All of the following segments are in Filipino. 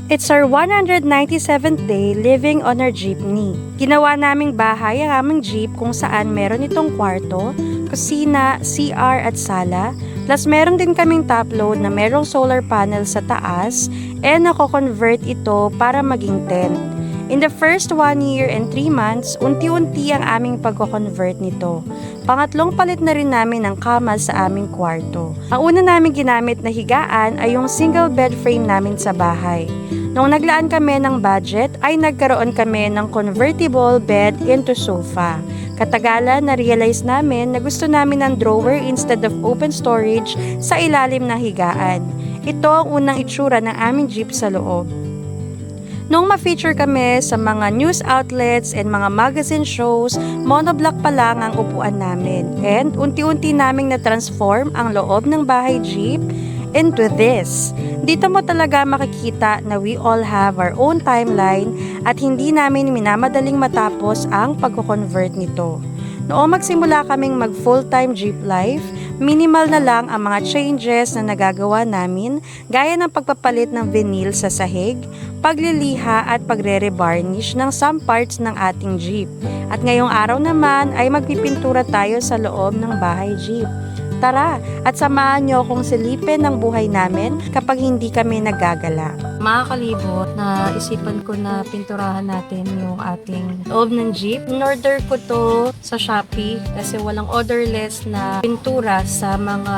It's our 197th day living on our jeepney. Ginawa naming bahay ang aming jeep kung saan meron itong kwarto, kusina, CR at sala. Plus meron din kaming top load na merong solar panel sa taas and nako-convert ito para maging tent. In the first 1 year and 3 months, unti-unti ang aming pagko-convert nito. Pangatlong palit na rin namin ang kama sa aming kwarto. Ang una namin ginamit na higaan ay yung single bed frame namin sa bahay. Nung naglaan kami ng budget, ay nagkaroon kami ng convertible bed into sofa. Katagalan, na-realize namin na gusto namin ng drawer instead of open storage sa ilalim ng higaan. Ito ang unang itsura ng aming jeep sa loob. Nung ma-feature kami sa mga news outlets and mga magazine shows, monoblock pa lang ang upuan namin. And unti-unti naming na-transform ang loob ng bahay jeep into this. Dito mo talaga makikita na we all have our own timeline at hindi namin minamadaling matapos ang pagko-convert nito. Noong magsimula kaming mag full-time jeep life, minimal na lang ang mga changes na nagagawa namin gaya ng pagpapalit ng vinyl sa sahig, pagliliha at pagre-revarnish ng some parts ng ating jeep. At ngayong araw naman ay magpipintura tayo sa loob ng bahay jeep. Tara at samahan nyo akong silipin ng buhay namin kapag hindi kami naggagala. Mga kalibot, na isipan ko na pinturahan natin yung ating loob ng jeep. In-order ko to sa Shopee kasi walang orderless na pintura sa mga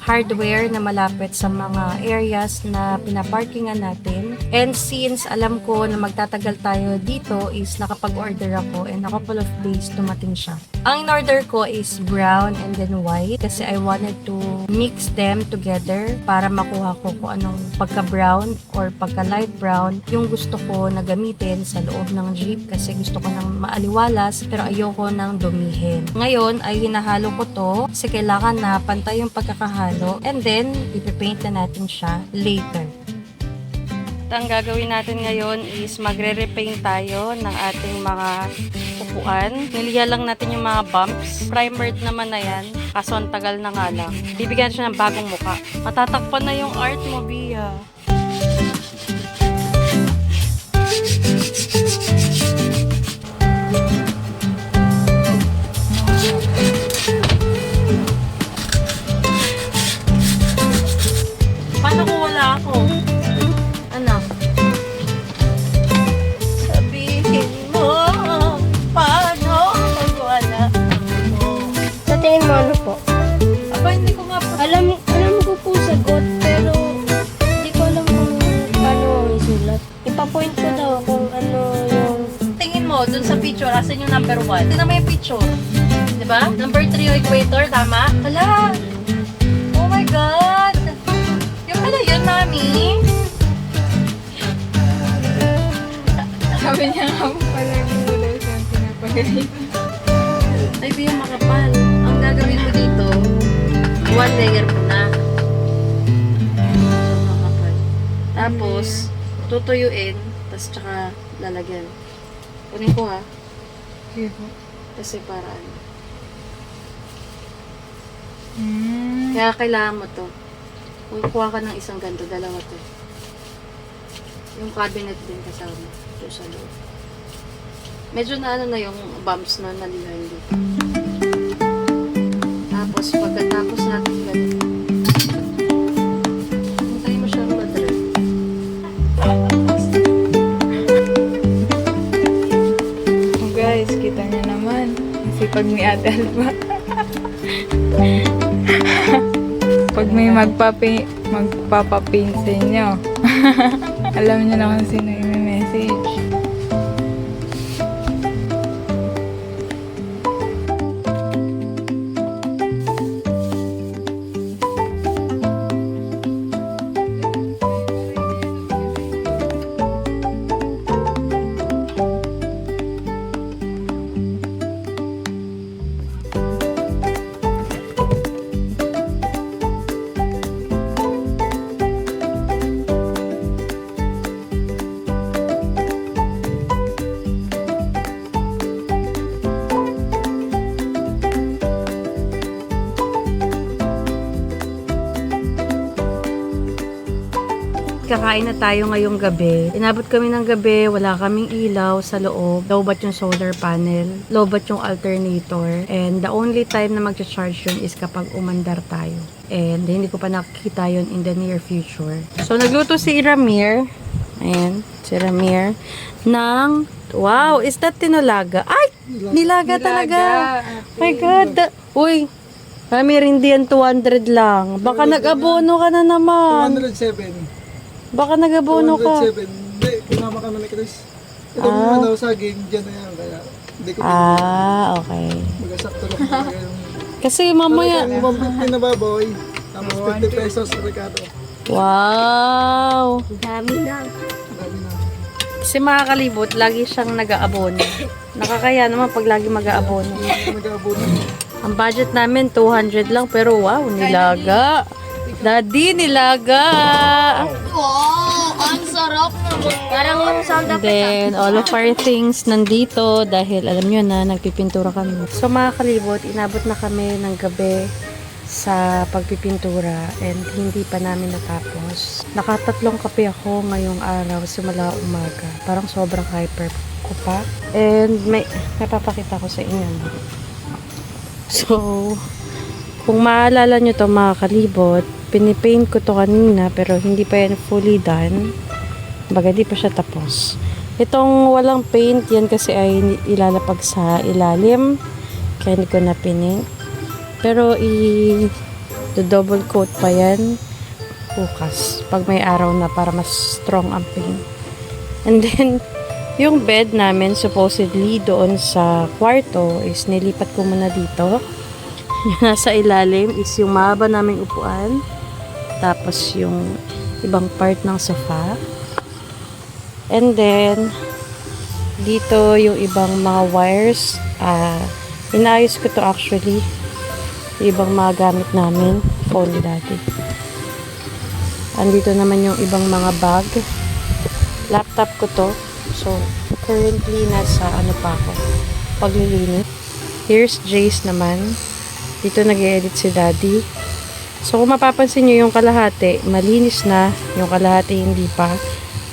hardware na malapit sa mga areas na pinaparkingan natin. And since alam ko na magtatagal tayo dito is nakapag-order ako and a couple of days dumating siya. Ang in-order ko is brown and then white kasi I wanted to mix them together para makuha ko kung anong pagka-brown or pagka-light brown yung gusto ko na gamitin sa loob ng jeep kasi gusto ko ng maaliwalas pero ayoko nang dumihin. Ngayon ay hinahalo ko to kasi kailangan na pantay yung pagkakahalo and then ipipaint na natin siya later. Ang gagawin natin ngayon is magre-repaint tayo ng ating mga upuan. Niliya lang natin yung mga bumps. Primered naman na yan. Kaso ang tagal na nga lang. Bibigyan siya ng bagong muka. Matatakpan na yung art mo, Bia. Paano kung wala ako? Ano? Sabihin mo, paano kung wala ako? Sa tingin mo ano po? Aba, hindi ko nga pa. Alam ko po sagot, pero hindi ko alam kung paano isulat. Ipapoint ko daw kung ano yung... Tingin mo, dun sa picture, asan yung number 1? Tingnan mo yung picture. Diba? Number 3 yung equator, tama? Hala! Oh my God! Yung pala yun, mami? Sabi niya nga po pala yung gulay sa pinapagalit. Ay, Bia, makapal. Ang gagawin mo dito, 1 layer mo na. Makapal. Tapos, tutuyuin, tapos tsaka lalagyan. Kunin ko ha. Sige po. Kasi para ano. Kaya kailangan mo to. Kung kuha ka ng isang ganito, dalawa to. Yung cabinet din kasama. Ito sa loob. Medyo na ano na yung bumps na nalihan dito. Tapos, pagkatapos natin ganito, hintay mo siyang madre. Oh guys, kita niyo naman. Ang sipag ni Ate Alba. Pag may magpapapaint sa inyo, alam niyo na kung sino yung message. Kakain na tayo ngayong gabi. Inabot kami ng gabi, wala kaming ilaw sa loob. Lobat yung solar panel, lobat yung alternator. And the only time na mag-charge yun is kapag umandar tayo. And hindi ko pa nakikita yun in the near future. So, nagluto si Ramir. Ayan, si Ramir. Ng, wow, is that tinulaga? Ay! Nilaga talaga. My God. Uy, Ramir, hindi yan 200 lang. Baka nag-abono ka na naman. 207. Baka nag-abono ka. 207. Hindi, pinama kami ni Chris. Ito muna daw saging, dyan na yan. Kaya hindi ko Okay. magasakto lang talaga yung... Kasi mamaya... Yung 150 na baboy, tapos 50 pesos Ricardo. Wow! Dami na. Dami na. Kasi makakalibot, lagi siyang nag-aabono. Nakakaya naman pag lagi mag-aabono. Nag-aabono. Ang budget namin, 200 lang. Pero wow, nilaga. Daddy, nilaga! Wow, ang sarap naman. Parang yung sound And then, all of our things nandito dahil alam nyo na, nagpipintura kami. So mga kalibot, inabot na kami ng gabi sa pagpipintura and hindi pa namin natapos. Nakatatlong kape ako ngayong araw simula umaga. Parang sobrang hyper ko pa. And may napapakita ko sa inyo. No? So, kung maalala nyo to mga kalibot, pinipaint ko to kanina pero hindi pa yan fully done. Baga di pa siya tapos. Itong walang paint, yan kasi ay ilalapag sa ilalim. Kaya hindi ko na pinint. Pero double coat pa yan. Bukas. Pag may araw na para mas strong ang paint. And then, yung bed namin supposedly doon sa kwarto is nilipat ko muna dito. Yung nasa ilalim is yung mahaba naming upuan. Tapos yung ibang part ng sofa. And then, dito yung ibang mga wires. Inayos ko to actually. Yung ibang mga gamit namin. Phone dati. Andito naman yung ibang mga bag. Laptop ko to. So, currently nasa pa ako. Paglilinis. Here's Jace naman. Dito nag-edit si Daddy. So, kung mapapansin nyo yung kalahati, malinis na. Yung kalahati hindi pa.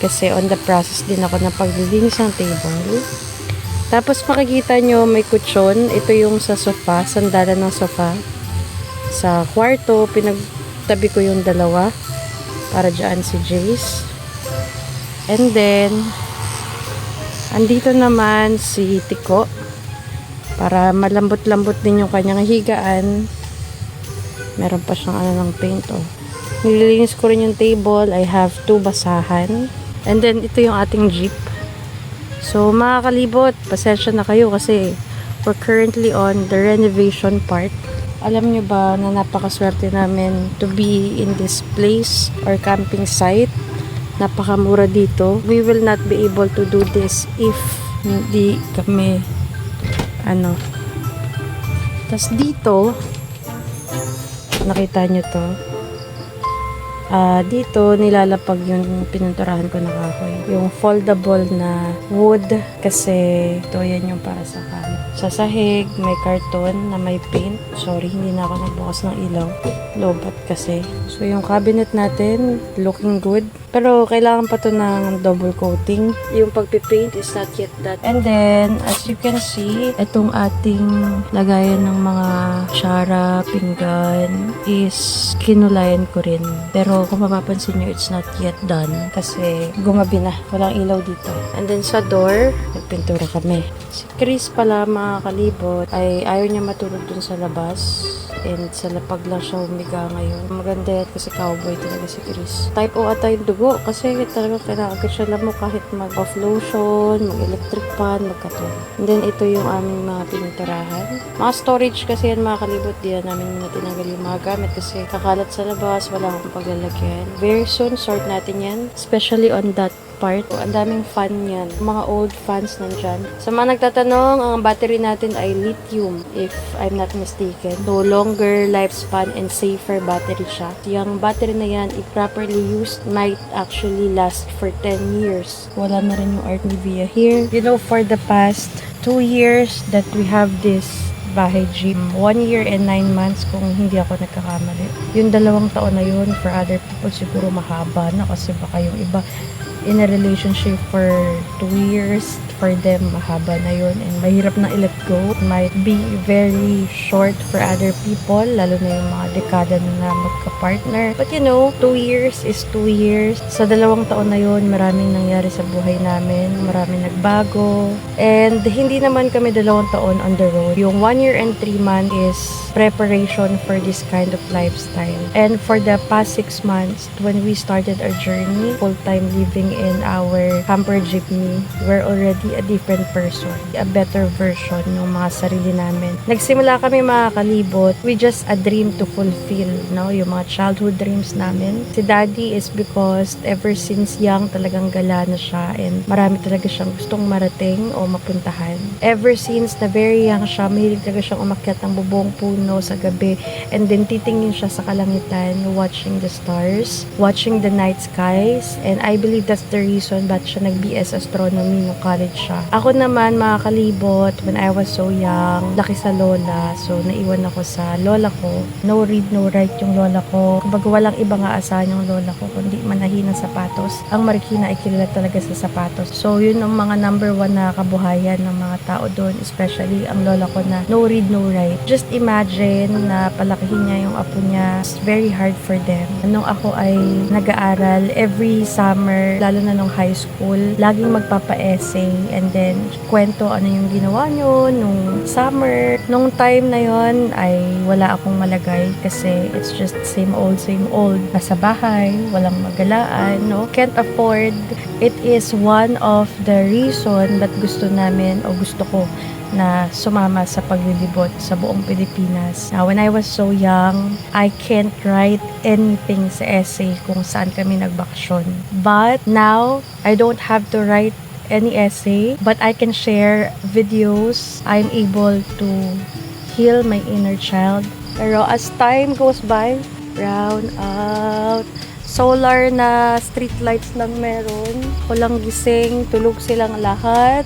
Kasi on the process din ako ng paglilinis ng table. Tapos makikita nyo may kutsyon. Ito yung sa sofa. Sandalan ng sofa. Sa kwarto, pinagtabi ko yung dalawa. Para dyan si Jace. And then, andito naman si Tiko. Para malambot-lambot din yung kanyang higaan. Meron pa siyang ng paint, oh. Nililinis ko rin yung table. I have 2 basahan. And then, ito yung ating jeep. So, mga kalibot, pasensya na kayo kasi we're currently on the renovation part. Alam nyo ba na napakaswerte namin to be in this place or camping site? Napakamura dito. We will not be able to do this if hindi kami tas dito nakita nyo to dito nilalapag yung pininturahan ko na kahoy, yung foldable na wood kasi ito yan yung para sa kama. Sa sahig may karton na may paint. Sorry, hindi na ako nagbukas ng ilaw, lobat kasi. So yung cabinet natin looking good pero kailangan pa to ng double coating. Yung pagpipaint is not yet done. And then as you can see, itong ating lagayan ng mga tsara, pinggan is kinulayan ko rin. Pero kung mapapansin nyo, it's not yet done kasi gumabi na. Walang ilaw dito. And then sa door, nagpintura kami. Si Chris pala mga kalibot ay ayaw niya matulog dun sa labas. And sa lapag lang siya humiga ngayon. Maganda yan kasi cowboy talaga si Chris. Type O ata yung dugo kasi talaga kailangan siya lamok kahit mag-off lotion, mag-electric pan, magkaton. And then ito yung aming mga pininturahan. Mga storage kasi yan mga kalibot. Diyan namin na tinanggal yung mga gamit kasi kakalat sa labas, wala akong paglalagyan. Very soon, sort natin yan. Especially on that part. Ang daming fan yan. Mga old fans nandyan. Sa mga nagtatanong, ang battery natin ay lithium, if I'm not mistaken. So, longer lifespan and safer battery siya. Yung battery na yan, if properly used, might actually last for 10 years. Wala na rin yung Art Nivea here. You know, for the past 2 years that we have this bahay jeep. 1 year and 9 months kung hindi ako nagkakamali. Yung 2 taon na yun, for other people siguro mahaba na kasi baka yung iba in a relationship for 2 years, for them mahaba na yun and mahirap na i-let go. It might be very short for other people, lalo na yung mga dekada na magka-partner. But 2 years is 2 years. Sa 2 taon na yun, maraming nangyari sa buhay namin, maraming nagbago, and hindi naman kami 2 taon on the road. Yung 1 year and 3 months is preparation for this kind of lifestyle. And for the past 6 months, when we started our journey, full-time living in our camper jeepney, we're already a different person, a better version ng mga sarili namin. Nagsimula kami mga kalibot with just a dream to fulfill, yung mga childhood dreams namin. Si Daddy is because ever since young talagang gala na siya and marami talaga siyang gustong marating o mapuntahan. Ever since na very young siya, mahilig talaga siyang umakyat ng bubong puno sa gabi and then titingin siya sa kalangitan, watching the stars, watching the night skies, and I believe that's the reason ba't siya nag-BS Astronomy nung college siya. Ako naman, mga kalibot, when I was so young, laki sa lola, so naiwan ako sa lola ko. No read, no write yung lola ko. Kumbaga walang ibang aasahan yung lola ko, kundi manahin ng sapatos. Ang Marikina ay kilala talaga sa sapatos. So yun ang mga number 1 na kabuhayan ng mga tao doon, especially ang lola ko na no read, no write. Just imagine na palakihin niya yung apo niya. It's very hard for them. Nung ako ay nag-aaral, every summer, lalo na nung high school, laging magpapa-essay and then kwento ano yung ginawa nyo nung summer. Nung time na yon ay wala akong malagay kasi it's just same old. Nasa bahay, walang magalaan, can't afford. It is one of the reason ba't gusto namin o gusto ko na sumama sa paglilibot sa buong Pilipinas. Now, when I was so young, I can't write anything sa essay kung saan kami nagbakasyon. But now, I don't have to write any essay, but I can share videos. I'm able to heal my inner child. Pero as time goes by, brown out, solar na street lights lang meron. Walang gising, tulog silang lahat.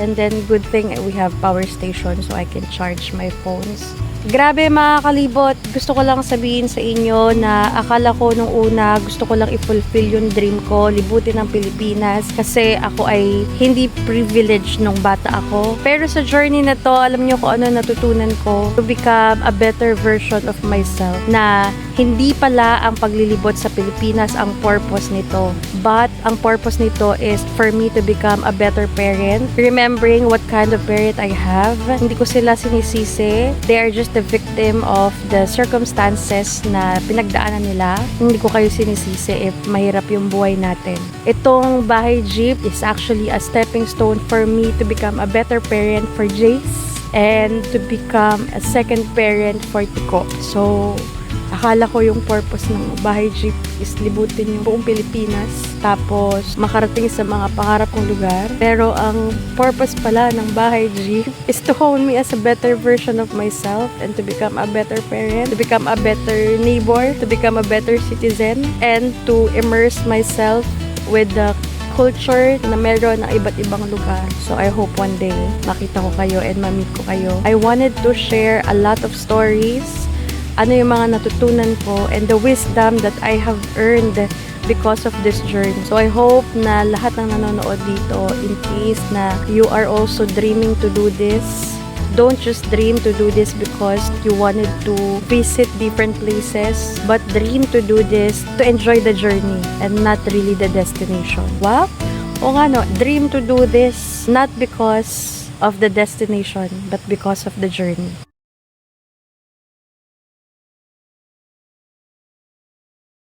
And then, good thing we have power station so I can charge my phones. Grabe mga kalibot, gusto ko lang sabihin sa inyo na akala ko nung una gusto ko lang i-fulfill yung dream ko, libutin ang Pilipinas kasi ako ay hindi privileged nung bata ako. Pero sa journey na to, alam niyo kung ano natutunan ko, to become a better version of myself, na hindi pala ang paglilibot sa Pilipinas ang purpose nito, but ang purpose nito is for me to become a better parent, remembering what kind of parent I have. Hindi ko sila sinisisi, they are just the victim of the circumstances na pinagdaanan nila. Hindi ko kayo sinisisi if mahirap yung buhay natin. Itong bahay jeep is actually a stepping stone for me to become a better parent for Jace and to become a second parent for Tico. So, akala ko yung purpose ng bahay jeep is libutin yung buong Pilipinas tapos makarating sa mga pangarap kong lugar. Pero ang purpose pala ng bahay jeep is to hone me as a better version of myself and to become a better parent, to become a better neighbor, to become a better citizen, and to immerse myself with the culture na meron ng iba't ibang lugar. So I hope one day makita ko kayo and ma-meet ko kayo. I wanted to share a lot of stories, ano yung mga natutunan ko, and the wisdom that I have earned because of this journey. So I hope na lahat ng nanonood dito, in case na you are also dreaming to do this, don't just dream to do this because you wanted to visit different places, but dream to do this to enjoy the journey and not really the destination. Wow! O nga no, dream to do this not because of the destination, but because of the journey.